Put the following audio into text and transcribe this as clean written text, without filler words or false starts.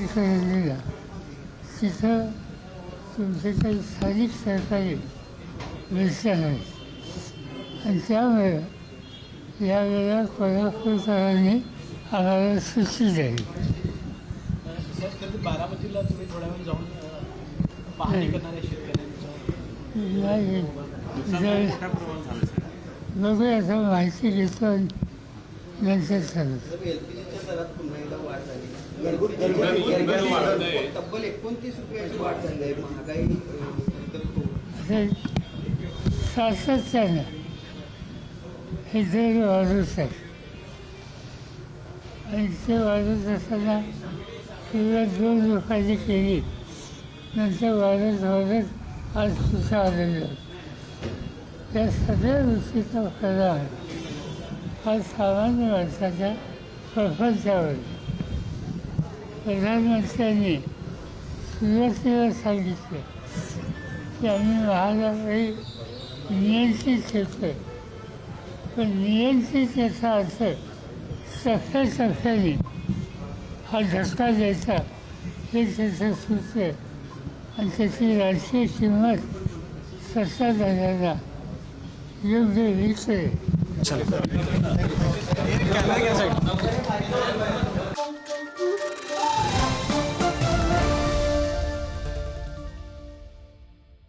खरेदीला तिथं तुमचे काही स्थानिक सरकारी व्यवस्था आहेत आणि त्यामुळे यावेळेला कोल्हापूरकरांनी आम्हाला सुट्टी द्यावी. बारामतीला तुम्ही थोड्या वेळ जाऊन पाहणी करणाऱ्या शेतकऱ्यांचं नाही बघूया आता माहिती घेतो आणि नंतर चालू. एलपीजीच्या दरात पुन्हा एकदा वाढ झाली. तब्बल 29 रुपयाची वाढ झाली आहे. महागाई सातत्यानं हे दर वाढत आहे आणि ते वाढत असताना सुरुवात 2 लोकांनी केली, नंतर वाढत वाढत आज कुठं आलेलं. या सगळ्या गोष्टीचा परिणाम हा सामान्य माणसाच्या प्रपंचावर. प्रधानमंत्र्यांनी सुरुवातीला सांगितलं की आम्ही महागाई नियंत्रित ठेवतो आहे, पण नियंत्रित याचा अर्थ टप्प्याटप्प्याने हा धक्का द्यायचा हे त्याचं सूत्र आहे आणि त्याची राजकीय किंमत सत्ताधाऱ्यांना योग्य रीत आहे.